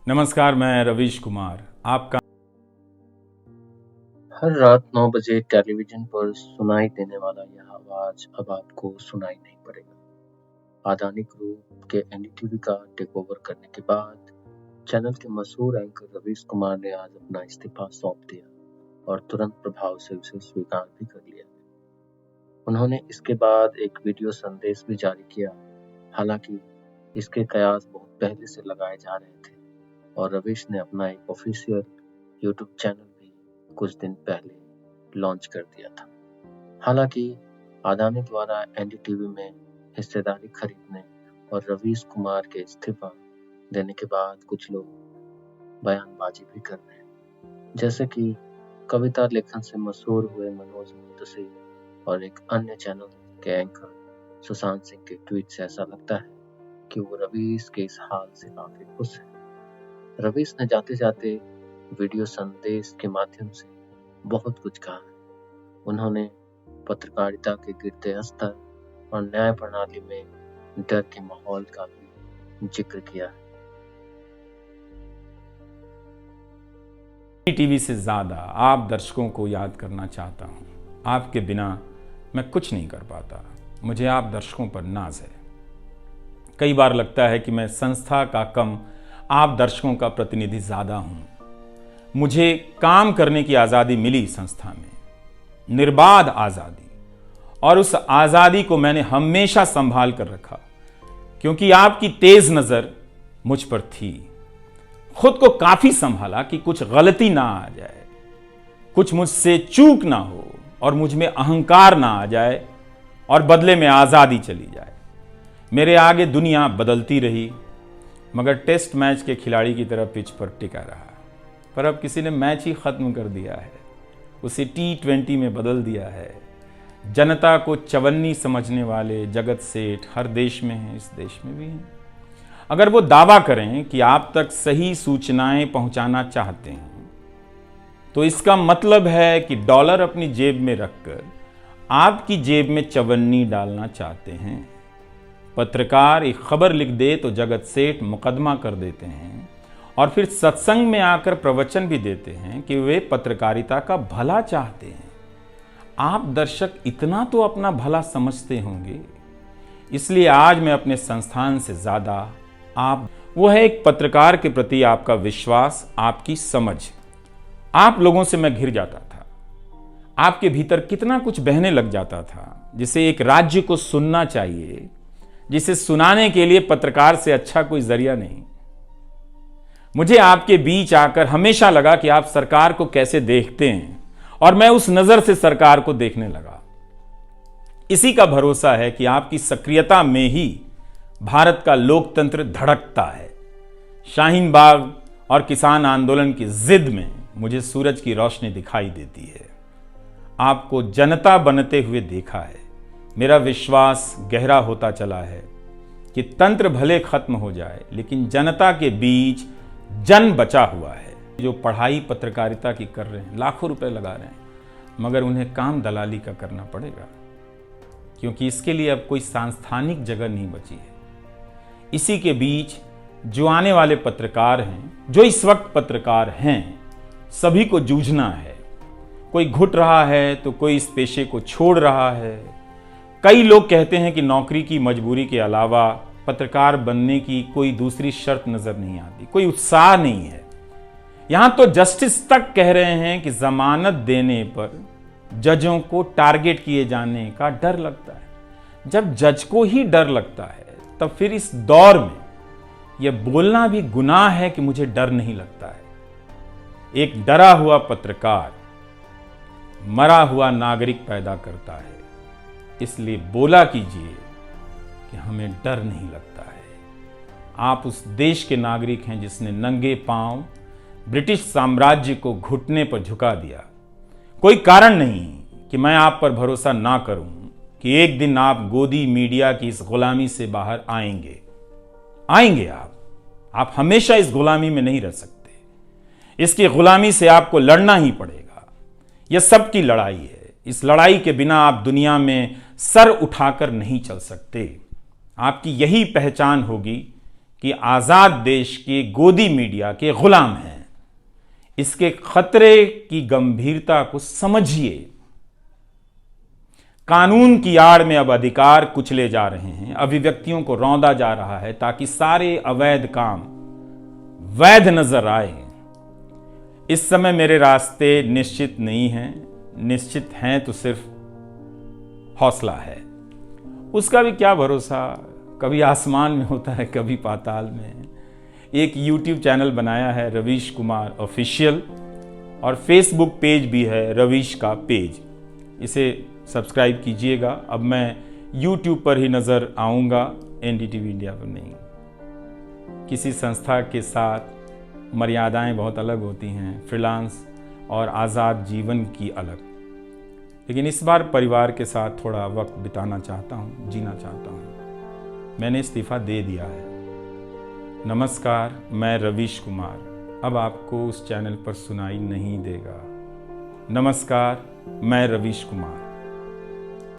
नमस्कार, मैं रवीश कुमार आपका। हर रात 9 बजे टेलीविजन पर सुनाई देने वाला यह आवाज अब आपको सुनाई नहीं पड़ेगा। आदानी ग्रुप के एनडीटीवी का टेकओवर करने के बाद चैनल के मशहूर एंकर रवीश कुमार ने आज अपना इस्तीफा सौंप दिया और तुरंत प्रभाव से उसे स्वीकार भी कर लिया। उन्होंने इसके बाद एक वीडियो संदेश भी जारी किया। हालांकि इसके कयास बहुत पहले से लगाए जा रहे थे और रवीश ने अपना एक ऑफिशियल यूट्यूब चैनल भी कुछ दिन पहले लॉन्च कर दिया था। हालांकि अदानी द्वारा एनडीटीवी में हिस्सेदारी खरीदने और रवीश कुमार के इस्तीफा देने के बाद कुछ लोग बयानबाजी भी कर रहे हैं, जैसे कि कविता लेखन से मशहूर हुए मनोज मुंतशिर और एक अन्य चैनल के एंकर सुशांत सिंह के ट्वीट से ऐसा लगता है कि वो रवीश के इस हाल से काफी खुश है। रवीश ने जाते जाते वीडियो संदेश के माध्यम से बहुत कुछ कहा है। उन्होंने पत्रकारिता के गिरते स्तर और न्याय प्रणाली में डर के माहौल का भी जिक्र किया है। टीवी से ज़्यादा आप दर्शकों को याद करना चाहता हूँ। आपके बिना मैं कुछ नहीं कर पाता। मुझे आप दर्शकों पर नाज है। कई बार लगता है कि मैं संस्था का कम आप दर्शकों का प्रतिनिधि ज़्यादा हूँ। मुझे काम करने की आज़ादी मिली संस्था में, निर्बाध आज़ादी, और उस आज़ादी को मैंने हमेशा संभाल कर रखा क्योंकि आपकी तेज नज़र मुझ पर थी। खुद को काफ़ी संभाला कि कुछ गलती ना आ जाए, कुछ मुझसे चूक ना हो और मुझ में अहंकार ना आ जाए और बदले में आज़ादी चली जाए। मेरे आगे दुनिया बदलती रही मगर टेस्ट मैच के खिलाड़ी की तरह पिच पर टिका रहा। पर अब किसी ने मैच ही ख़त्म कर दिया है, उसे T20 में बदल दिया है। जनता को चवन्नी समझने वाले जगत सेठ हर देश में हैं, इस देश में भी हैं। अगर वो दावा करें कि आप तक सही सूचनाएं पहुंचाना चाहते हैं तो इसका मतलब है कि डॉलर अपनी जेब में रखकर आपकी जेब में चवन्नी डालना चाहते हैं। पत्रकार एक खबर लिख दे तो जगत सेठ मुकदमा कर देते हैं और फिर सत्संग में आकर प्रवचन भी देते हैं कि वे पत्रकारिता का भला चाहते हैं। आप दर्शक इतना तो अपना भला समझते होंगे। इसलिए आज मैं अपने संस्थान से ज़्यादा वो है एक पत्रकार के प्रति आपका विश्वास, आपकी समझ। आप लोगों से मैं घिर जाता था। आपके भीतर कितना कुछ बहने लग जाता था जिसे एक राज्य को सुनना चाहिए, जिसे सुनाने के लिए पत्रकार से अच्छा कोई जरिया नहीं। मुझे आपके बीच आकर हमेशा लगा कि आप सरकार को कैसे देखते हैं और मैं उस नजर से सरकार को देखने लगा। इसी का भरोसा है कि आपकी सक्रियता में ही भारत का लोकतंत्र धड़कता है। शाहीन बाग और किसान आंदोलन की जिद में मुझे सूरज की रोशनी दिखाई देती है। आपको जनता बनते हुए देखा है। मेरा विश्वास गहरा होता चला है कि तंत्र भले खत्म हो जाए लेकिन जनता के बीच जन बचा हुआ है। जो पढ़ाई पत्रकारिता की कर रहे हैं, लाखों रुपए लगा रहे हैं, मगर उन्हें काम दलाली का करना पड़ेगा क्योंकि इसके लिए अब कोई सांस्थानिक जगह नहीं बची है। इसी के बीच जो आने वाले पत्रकार हैं, जो इस वक्त पत्रकार हैं, सभी को जूझना है। कोई घुट रहा है तो कोई इस पेशे को छोड़ रहा है। कई लोग कहते हैं कि नौकरी की मजबूरी के अलावा पत्रकार बनने की कोई दूसरी शर्त नजर नहीं आती, कोई उत्साह नहीं है। यहां तो जस्टिस तक कह रहे हैं कि जमानत देने पर जजों को टारगेट किए जाने का डर लगता है। जब जज को ही डर लगता है तब फिर इस दौर में यह बोलना भी गुनाह है कि मुझे डर नहीं लगता है। एक डरा हुआ पत्रकार मरा हुआ नागरिक पैदा करता है। इसलिए बोला कीजिए कि हमें डर नहीं लगता है। आप उस देश के नागरिक हैं जिसने नंगे पांव ब्रिटिश साम्राज्य को घुटने पर झुका दिया। कोई कारण नहीं कि मैं आप पर भरोसा ना करूं कि एक दिन आप गोदी मीडिया की इस गुलामी से बाहर आएंगे। आप हमेशा इस गुलामी में नहीं रह सकते। इसकी गुलामी से आपको लड़ना ही पड़ेगा। यह सबकी लड़ाई है। इस लड़ाई के बिना आप दुनिया में सर उठाकर नहीं चल सकते। आपकी यही पहचान होगी कि आज़ाद देश के गोदी मीडिया के गुलाम हैं। इसके खतरे की गंभीरता को समझिए। कानून की आड़ में अब अधिकार कुचले जा रहे हैं, अभिव्यक्तियों को रौंदा जा रहा है ताकि सारे अवैध काम वैध नजर आए। इस समय मेरे रास्ते निश्चित नहीं हैं, निश्चित हैं तो सिर्फ हौसला है। उसका भी क्या भरोसा, कभी आसमान में होता है, कभी पाताल में। एक YouTube चैनल बनाया है रवीश कुमार ऑफिशियल, और फेसबुक पेज भी है रवीश का पेज। इसे सब्सक्राइब कीजिएगा। अब मैं YouTube पर ही नज़र आऊँगा, NDTV इंडिया पर नहीं। किसी संस्था के साथ मर्यादाएं बहुत अलग होती हैं, फ्रीलांस और आज़ाद जीवन की अलग। लेकिन इस बार परिवार के साथ थोड़ा वक्त बिताना चाहता हूँ, जीना चाहता हूँ। मैंने इस्तीफ़ा दे दिया है। नमस्कार, मैं रवीश कुमार अब आपको उस चैनल पर सुनाई नहीं देगा। नमस्कार, मैं रवीश कुमार।